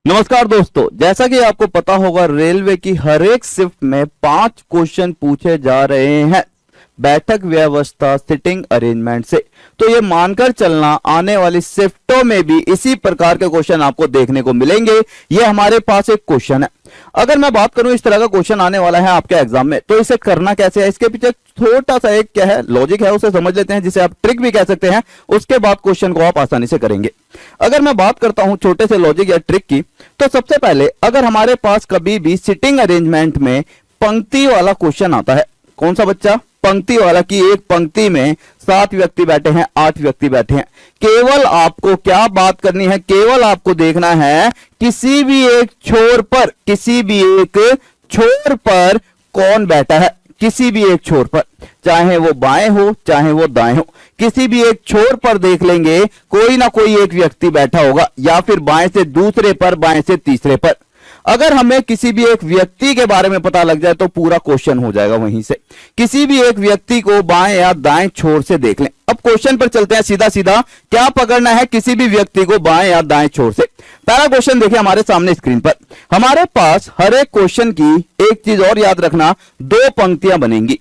नमस्कार दोस्तों, जैसा कि आपको पता होगा रेलवे की हर एक शिफ्ट में 5 क्वेश्चन पूछे जा रहे हैं बैठक व्यवस्था सिटिंग अरेंजमेंट से। तो ये मानकर चलना आने वाली शिफ्टों में भी इसी प्रकार के क्वेश्चन आपको देखने को मिलेंगे। ये हमारे पास एक क्वेश्चन है। अगर मैं बात करूं इस तरह का क्वेश्चन आने वाला है आपके एग्जाम में, तो इसे करना कैसे है, इसके पीछे छोटा सा एक क्या है लॉजिक है, उसे समझ लेते हैं, जिसे आप ट्रिक भी कह सकते हैं। उसके बाद क्वेश्चन को आप आसानी से करेंगे। अगर मैं बात करता हूं छोटे से लॉजिक या ट्रिक की, तो सबसे पहले अगर हमारे पास कभी भी सिटिंग अरेंजमेंट में पंक्ति वाला क्वेश्चन आता है, कौन सा बच्चा, पंक्ति वाला, कि एक पंक्ति में 7 व्यक्ति बैठे हैं, 8 व्यक्ति बैठे हैं, केवल आपको क्या बात करनी है, केवल आपको देखना है किसी भी एक छोर पर कौन बैठा है, किसी भी एक छोर पर, चाहे वो बाएं हो चाहे वो दाएं हो, किसी भी एक छोर पर देख लेंगे कोई ना कोई एक व्यक्ति बैठा होगा, या फिर बाएं से दूसरे पर, बाएं से तीसरे पर। अगर हमें किसी भी एक व्यक्ति के बारे में पता लग जाए तो पूरा क्वेश्चन हो जाएगा वहीं से। किसी भी एक व्यक्ति को बाएं या दाएं छोर से देख लें। अब क्वेश्चन पर चलते हैं सीधा सीधा। क्या पकड़ना है, किसी भी व्यक्ति को बाएं या दाएं छोर से। पहला क्वेश्चन देखिए हमारे सामने स्क्रीन पर। हमारे पास हर एक क्वेश्चन की एक चीज और याद रखना, 2 पंक्तियां बनेंगी,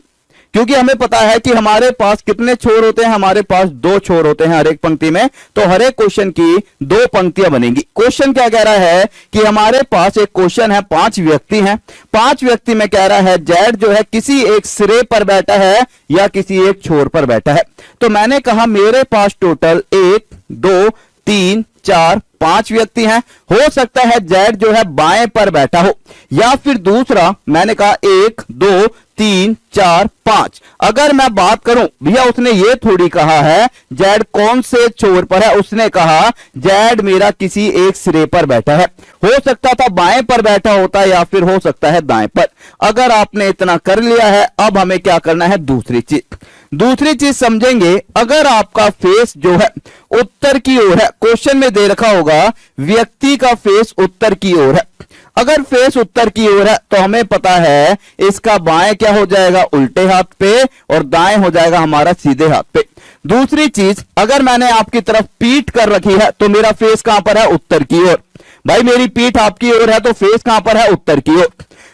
क्योंकि हमें पता है कि हमारे पास कितने छोर होते हैं, हमारे पास 2 छोर होते हैं हर एक पंक्ति में। तो हर एक क्वेश्चन की 2 पंक्तियां बनेंगी। क्वेश्चन क्या कह रहा है कि हमारे पास एक क्वेश्चन है, 5 व्यक्ति हैं, 5 व्यक्ति में कह रहा है जेड जो है किसी एक सिरे पर बैठा है या किसी एक छोर पर बैठा है। तो मैंने कहा मेरे पास टोटल 1 2 3 4 5 व्यक्ति हैं। हो सकता है जेड जो है बाएं पर बैठा हो, या फिर दूसरा मैंने कहा 1 2 3 4 5। अगर मैं बात करूं भैया, उसने ये थोड़ी कहा है जेड कौन से छोर पर है, उसने कहा जेड मेरा किसी एक सिरे पर बैठा है। हो सकता था बाएं पर बैठा होता, या फिर हो सकता है दाएं पर। अगर आपने इतना कर लिया है, अब हमें क्या करना है, दूसरी चीज समझेंगे। अगर आपका फेस जो है उत्तर की ओर है, क्वेश्चन में दे रखा होगा व्यक्ति का फेस उत्तर की ओर है। अगर फेस उत्तर की ओर है तो हमें पता है इसका बाएं क्या हो जाएगा, उल्टे हाथ पे, और दाएं हो जाएगा हमारा सीधे हाथ पे। दूसरी चीज, अगर मैंने आपकी तरफ पीठ कर रखी है तो मेरा फेस कहां पर है, उत्तर की ओर। भाई मेरी पीठ आपकी ओर है तो फेस कहां पर है, उत्तर की ओर।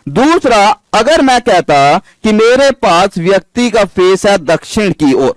दूसरा, अगर मैं कहता कि मेरे पास व्यक्ति का फेस है दक्षिण की ओर,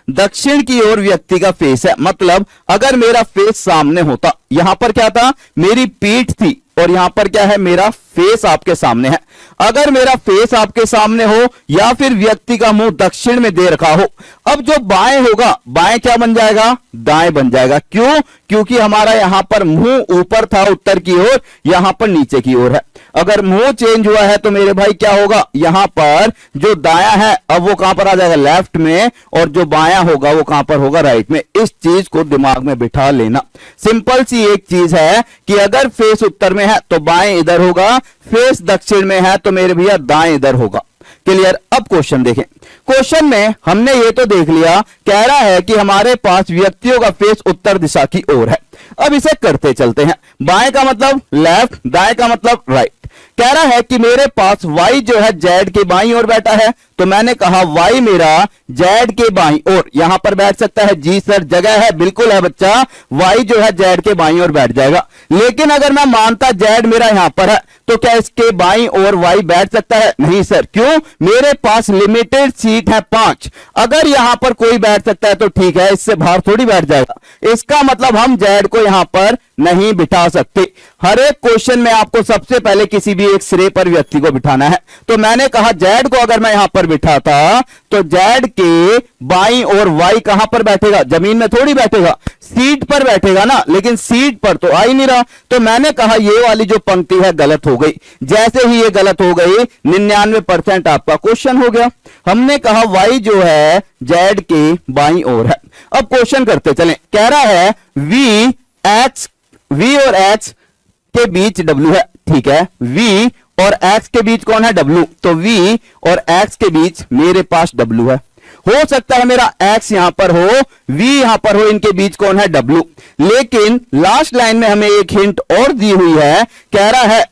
दक्षिण की ओर व्यक्ति का फेस है, मतलब अगर मेरा फेस सामने होता, यहां पर क्या था, मेरी पीठ थी, और यहां पर क्या है, मेरा फेस आपके सामने है। अगर मेरा फेस आपके सामने हो या फिर व्यक्ति का मुंह दक्षिण में दे रखा हो, अब जो बाएं होगा, बाएं क्या बन जाएगा, दाएं बन जाएगा। क्यों, क्योंकि हमारा यहां पर मुंह ऊपर था उत्तर की ओर, यहां पर नीचे की ओर है। अगर मुंह चेंज हुआ है तो मेरे भाई क्या होगा, यहां पर जो दाया है अब वो कहां पर आ जाएगा, लेफ्ट में, और जो बाया होगा वो कहां पर होगा, राइट में। इस चीज को दिमाग में बिठा लेना। सिंपल सी एक चीज है कि अगर फेस उत्तर में है तो बाएं इधर होगा, फेस दक्षिण में है तो मेरे भैया दाएं इधर होगा। क्लियर। अब क्वेश्चन देखें। क्वेश्चन में हमने ये तो देख लिया, कह रहा है कि हमारे पास व्यक्तियों का फेस उत्तर दिशा की ओर है। अब इसे करते चलते हैं। बाएं का मतलब लेफ्ट, दाएं का मतलब राइट। कह रहा है कि मेरे पास y जो है जेड के बाईं ओर बैठा है, तो मैंने कहा y मेरा जेड के बाईं ओर, यहां पर बैठ सकता है। जी सर, जगह है, बिल्कुल है बच्चा, y जो है जेड के बाईं ओर बैठ जाएगा। लेकिन अगर मैं मानता जेड मेरा यहां पर है, तो क्या इसके बाईं ओर y बैठ सकता है? नहीं सर। क्यों? मेरे पास लिमिटेड सीट है 5। अगर यहां पर कोई बैठ सकता है तो ठीक है, इससे बाहर थोड़ी बैठ जाएगा। इसका मतलब हम जेड को यहां पर नहीं बिठा सकते। हर एक क्वेश्चन में आपको सबसे पहले किसी भी एक सिरे पर व्यक्ति को बिठाना है। तो मैंने कहा जेड को अगर मैं यहां पर बिठाता तो जेड के बाईं ओर y कहां पर बैठेगा, जमीन में थोड़ी बैठेगा, सीट पर बैठेगा ना, लेकिन सीट पर तो आ ही नहीं रहा। तो मैंने कहा ये वाली जो पंक्ति है गलत हो गई। जैसे ही ये गलत हो गई, 99% आपका क्वेश्चन हो गया। हमने कहा y जो है जेड के बाईं ओर है। अब क्वेश्चन करते चलें। कह रहा है v और x के बीच w है, ठीक है। v और x के बीच कौन है, w। तो v और x के बीच मेरे पास w है। हो सकता है मेरा x यहां पर हो, v यहां पर हो, इनके बीच कौन है, w। लेकिन लास्ट लाइन में हमें एक हिंट और दी हुई है। कह रहा है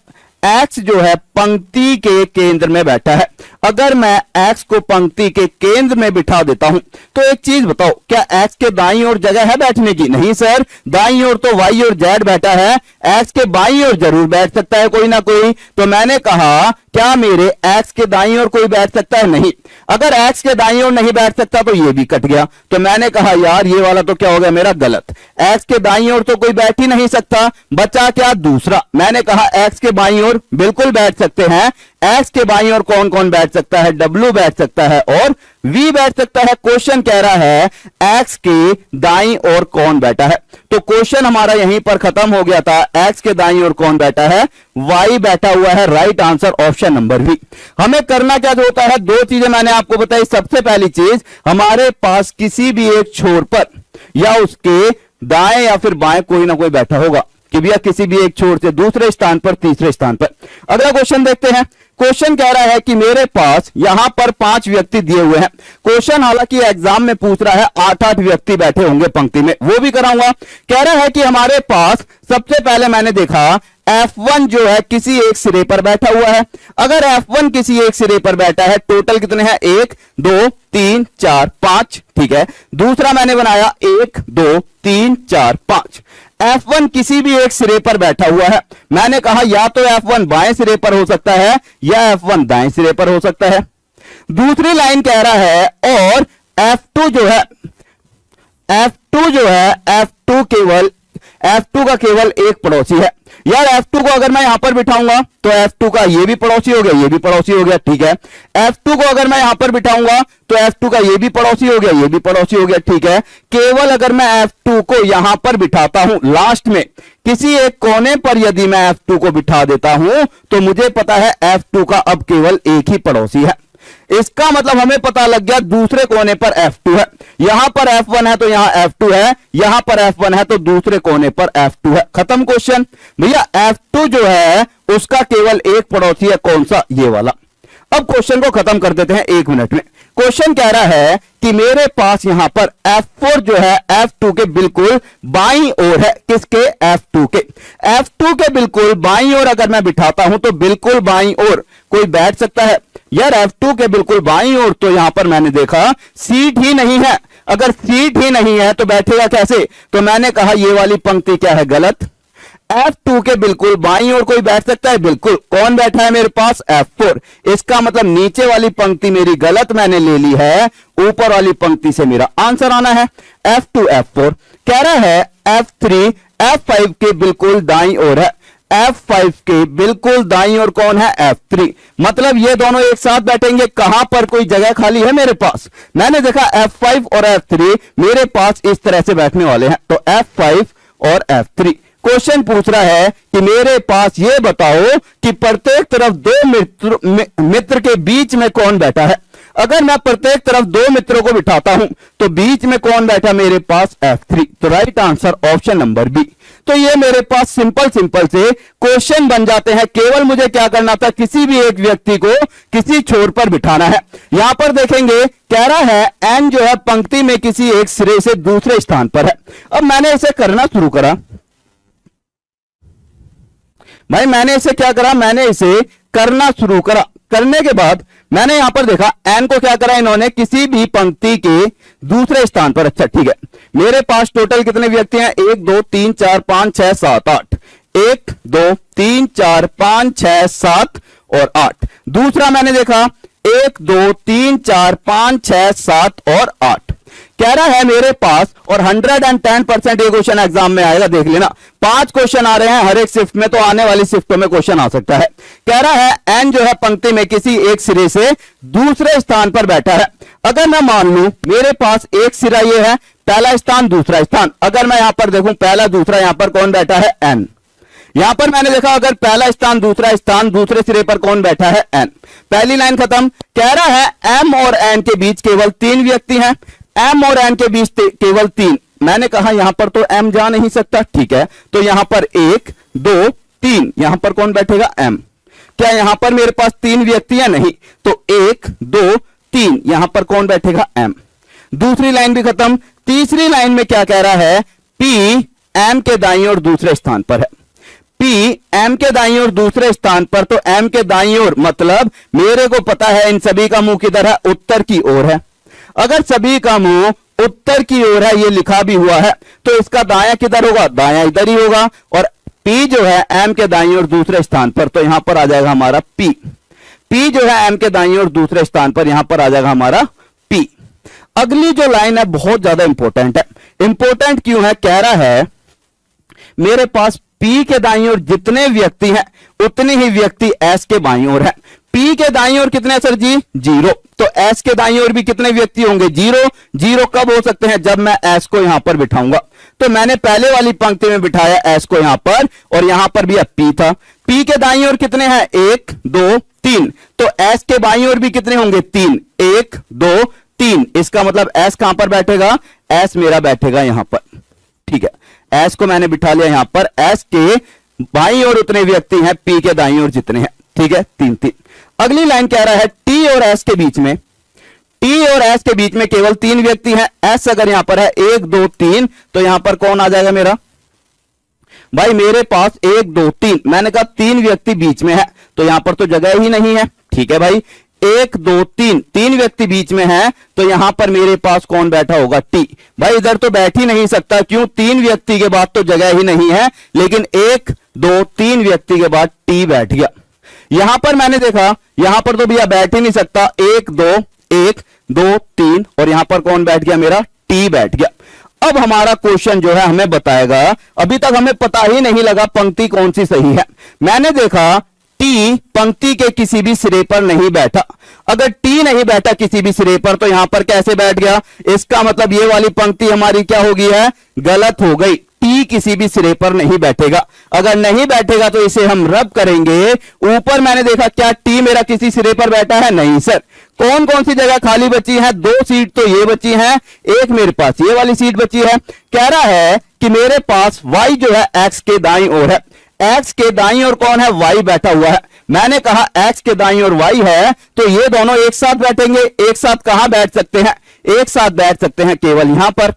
x जो है पंक्ति के केंद्र में बैठा है। अगर मैं x को पंक्ति के केंद्र में बिठा देता हूं तो एक चीज बताओ, क्या x के दाईं ओर जगह है बैठने की? नहीं सर, दाईं ओर तो y और z बैठा है, x के बाईं ओर जरूर बैठ सकता है कोई ना कोई। तो मैंने कहा क्या मेरे x के दाईं ओर कोई बैठ सकता है? नहीं। अगर x के दाईं ओर नहीं बैठ सकता तो ये भी कट गया। तो मैंने कहा यार ये वाला तो क्या हो गया मेरा गलत, x के दाईं ओर तो कोई बैठ ही नहीं सकता। बचा क्या? दूसरा। मैंने कहा x के बाईं ओर बिल्कुल बैठ सकते हैं। x के बाईं ओर कौन कौन बैठ सकता है? w बैठ सकता है और v बैठ सकता है। क्वेश्चन कह रहा है x के दाईं ओर कौन बैठा है, तो क्वेश्चन हमारा यहीं पर खत्म हो गया था। x के दाईं ओर कौन बैठा है? y बैठा हुआ है। Right answer option number B. हमें करना क्या होता है? दो चीजें मैंने आपको बताई। सबसे पहली चीज, हमारे पास किसी भी एक छोर पर या उसके दाएं या फिर बाएं कोई ना कोई बैठा होगा कि भैया किसी भी एक छोर से दूसरे स्थान पर, तीसरे स्थान पर। अगला क्वेश्चन देखते हैं। क्वेश्चन कह रहा है कि मेरे पास यहां पर 5 व्यक्ति दिए हुए हैं। क्वेश्चन हालांकि एग्जाम में पूछ रहा है 8-8 व्यक्ति बैठे होंगे पंक्ति में, वो भी कराऊंगा। कह रहा है कि हमारे पास सबसे पहले मैंने देखा F1 जो है किसी एक सिरे पर बैठा हुआ है। अगर F1 किसी एक सिरे पर बैठा है, टोटल कितने हैं? 1 2 3 4 5, ठीक है। दूसरा मैंने बनाया 1 2 3 4 5। F1 किसी भी एक सिरे पर बैठा हुआ है। मैंने कहा या तो F1 बाएं सिरे पर हो सकता है या F1 दाएं सिरे पर हो सकता है। दूसरी लाइन कह रहा है और F2 जो है F2 का केवल एक पड़ोसी है। यार F2 को अगर मैं यहां पर बिठाऊंगा तो F2 का ये भी पड़ोसी हो गया, ये भी पड़ोसी हो गया, ठीक है। F2 को अगर मैं यहां पर बिठाऊंगा तो F2 का ये भी पड़ोसी हो गया, ये भी पड़ोसी हो गया, ठीक है। केवल अगर मैं F2 को यहां पर बिठाता हूं, लास्ट में किसी एक कोने पर यदि मैं F2 को बिठा देता हूं तो मुझे पता है F2 का अब केवल एक ही पड़ोसी है। इसका मतलब हमें पता लग गया दूसरे कोने पर F2 है। यहां पर F1 है तो यहां F2 है, यहां पर F1 है तो दूसरे कोने पर F2 है। खत्म क्वेश्चन। भैया F2 जो है उसका केवल एक पड़ोसी है, कौन सा? ये वाला। अब क्वेश्चन को खत्म कर देते हैं 1 मिनट में। क्वेश्चन कह रहा है कि मेरे पास यहां पर F4 जो है F2 के बिल्कुल बाईं ओर है। किसके? F2 के। F2 के बिल्कुल बाईं ओर अगर मैं बिठाता हूं तो बिल्कुल बाईं ओर कोई बैठ सकता है? यार F2 के बिल्कुल बाईं ओर तो यहां पर मैंने देखा सीट ही नहीं है। अगर सीट ही नहीं है तो बैठेगा कैसे? तो मैंने कहा ये वाली पंक्ति क्या है? गलत। F2 के बिल्कुल बाईं ओर कोई बैठ सकता है? बिल्कुल। कौन बैठा है मेरे पास? F4। इसका मतलब नीचे वाली पंक्ति मेरी गलत मैंने ले ली है, ऊपर वाली पंक्ति से मेरा आंसर आना है। F2 F4 कह रहा है F3 F5 के बिल्कुल दाईं ओर है। F5 के बिल्कुल दाईं ओर कौन है? F3। मतलब ये दोनों एक साथ बैठेंगे। कहां पर कोई जगह खाली है मेरे पास? मैंने देखा F5 और F3 मेरे पास इस तरह से बैठने वाले हैं, तो F5 और F3। क्वेश्चन पूछ रहा है कि मेरे पास ये बताओ कि प्रत्येक तरफ दो मित्र के बीच में कौन बैठा है। अगर मैं प्रत्येक तरफ 2 मित्रों को बिठाता हूं तो बीच में कौन बैठा मेरे पास? F3। तो right answer option number B. तो ये मेरे पास सिंपल से क्वेश्चन बन जाते हैं। केवल मुझे क्या करना था? किसी भी एक व्यक्ति को किसी छोर पर बिठाना है। यहां पर देखेंगे कह रहा है N जो है पंक्ति में किसी एक सिरे से दूसरे स्थान पर है। अब मैंने इसे करना शुरू करा भाई, मैंने इसे क्या करा? मैंने इसे करना शुरू करा। करने के बाद मैंने यहां पर देखा N को क्या करा इन्होंने? किसी भी पंक्ति के दूसरे स्थान पर। अच्छा ठीक है, मेरे पास टोटल कितने व्यक्ति हैं? 1 2 3 4 5 6 7 8। 1 2 3 4 5 6 7 और 8। दूसरा मैंने देखा 1 2 3 4 5 6 7 और 8। कह रहा है मेरे पास, और 110% ये क्वेश्चन एग्जाम में आएगा, देख लेना। 5 क्वेश्चन आ रहे हैं हर एक शिफ्ट में, तो आने वाली शिफ्टों में क्वेश्चन आ सकता है। कह रहा है N जो है पंक्ति में किसी एक सिरे से दूसरे स्थान पर बैठा है। अगर मैं मान लूं मेरे पास एक सिरा ये है, पहला स्थान दूसरा स्थान। अगर मैं यहां पर देखूं पहला दूसरा, यहां पर कौन बैठा है? N। यहां पर मैंने देखा अगर पहला स्थान दूसरे सिरे पर कौन बैठा है? N। पहली लाइन खत्म। कह रहा है M और N के बीच केवल 3 व्यक्ति हैं। M और N के बीच केवल 3। मैंने कहा यहां पर तो M जा नहीं सकता, ठीक है। तो यहां पर 1 2 3, यहां पर कौन बैठेगा? M। क्या यहां पर मेरे पास 3 व्यक्ति हैं? नहीं। तो 1 2 3, यहां पर कौन बैठेगा? M। दूसरी लाइन भी खत्म। तीसरी लाइन में क्या कह रहा है? P M के दाईं ओर दूसरे स्थान पर है। P एम के दाईं ओर दूसरे स्थान पर, तो एम के दाईं ओर मतलब मेरे को पता है इन सभी का मुंह किधर है, उत्तर की ओर है। अगर सभी का मुंह उत्तर की ओर है, ये लिखा भी हुआ है, तो इसका दायां किधर होगा, दायां इधर ही होगा। और P जो है एम के दाईं ओर दूसरे स्थान पर, तो यहां पर आ जाएगा हमारा P। P जो है एम के दाईं ओर दूसरे स्थान पर, यहां पर आ जाएगा हमारा P। अगली जो लाइन है बहुत ज्यादा इंपॉर्टेंट है। इंपॉर्टेंट क्यों है, कह रहा है मेरे पास P के दाईं ओर जितने व्यक्ति हैं उतने ही व्यक्ति S के बाईं ओर है। P के दाईं ओर कितने सर जी, 0, तो S के दाईं ओर भी कितने व्यक्ति होंगे, 0। 0 कब हो सकते हैं, जब मैं S को यहां पर बिठाऊंगा। तो मैंने पहले वाली पंक्ति में बिठाया S को यहां पर, और यहां पर भी अब P था। P के दाईं ओर कितने हैं, 1 2 3, तो S के बाईं ओर भी कितने होंगे, 3, 1 2 3। इसका मतलब S कहां पर बैठेगा, S मेरा बैठेगा यहां पर, ठीक है। S को मैंने बिठा लिया यहां पर, S के बाईं ओर उतने व्यक्ति हैं, P के दाईं ओर जितने हैं, ठीक है, 3 3। अगली लाइन कह रहा है T और S के बीच में, T और S के बीच में केवल 3 व्यक्ति हैं। S अगर यहां पर है 1 2 3, तो यहां पर कौन आ जाएगा मेरा भाई, मेरे पास 1 2 3, मैंने कहा 3 व्यक्ति बीच में है, तो यहां पर तो जगह ही नहीं है, ठीक है भाई। 1 2 3, 3 व्यक्ति बीच में है, तो यहां पर मेरे पास कौन बैठा होगा, T। भाई इधर तो बैठ ही नहीं सकता, क्यों, 3 व्यक्ति के बाद तो जगह ही नहीं है, लेकिन 1 2 3 व्यक्ति के बाद T बैठ गया। यहां पर मैंने देखा, यहां पर तो भैया बैठ ही नहीं सकता, 1 2 3, और यहां पर कौन बैठ गया, मेरा T बैठ गया। अब हमारा क्वेश्चन जो है हमें बताएगा, अभी तक हमें पता ही नहीं लगा पंक्ति कौन सी सही है। मैंने देखा T पंक्ति के किसी भी सिरे पर नहीं बैठा। अगर T नहीं बैठा किसी भी सिरे पर, तो यहां पर कैसे बैठ गया, इसका मतलब ये वाली पंक्ति हमारी क्या हो गई है, गलत हो गई। T किसी भी सिरे पर नहीं बैठेगा। अगर नहीं बैठेगा तो इसे हम रब करेंगे। ऊपर मैंने देखा क्या T मेरा किसी सिरे पर बैठा है, नहीं सर। कौन कौन सी जगह खाली बची है, 2 सीट तो ये बची है, एक मेरे पास ये वाली सीट बची है। कह रहा है कि मेरे पास Y जो है X के दाईं ओर है, X के दाईं ओर कौन है, Y बैठा हुआ है। मैंने कहा X के दाईं ओर Y है, तो ये दोनों एक साथ बैठेंगे। एक साथ कहां बैठ सकते हैं, एक साथ बैठ सकते हैं केवल यहां पर।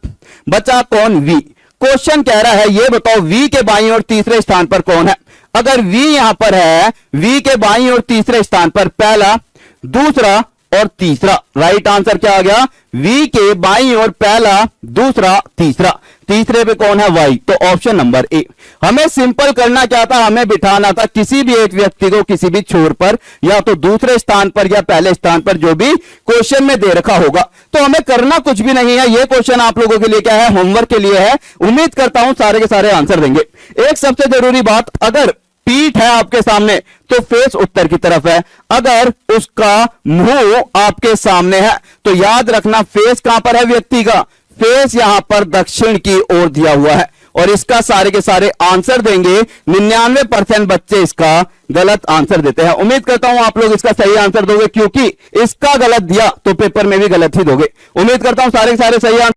बचा कौन, V। क्वेश्चन कह रहा है ये बताओ V के बाईं ओर तीसरे स्थान पर कौन है। अगर V यहां पर है, V के बाईं ओर तीसरे स्थान पर पहला, दूसरा और तीसरा, राइट आंसर क्या आ गया, V के बाईं ओर पहला, दूसरा, तीसरा। तीसरे पे कौन है, Y, तो ऑप्शन नंबर ए। हमें सिंपल करना क्या था, हमें बिठाना था किसी भी एक व्यक्ति को किसी भी छोर पर, या तो दूसरे स्थान पर या पहले स्थान पर, जो भी क्वेश्चन में दे रखा होगा। तो हमें करना कुछ भी नहीं है, ये क्वेश्चन आप लोगों के लिए क्या है, होमवर्क के लिए है। उम्मीद करता हूं सारे के सारे आंसर देंगे। एक सबसे जरूरी बात, अगर पीठ है आपके सामने तो फेस उत्तर की तरफ है, अगर उसका मुंह आपके सामने है तो याद रखना फेस कहां पर है व्यक्ति का, फेस यहां पर दक्षिण की ओर दिया हुआ है। और इसका सारे के सारे आंसर देंगे। 99% बच्चे इसका गलत आंसर देते हैं। उम्मीद करता हूं आप लोग इसका सही आंसर दोगे, क्योंकि इसका गलत दिया तो पेपर में भी गलत ही दोगे। उम्मीद करता हूं सारे के सारे सही आंसर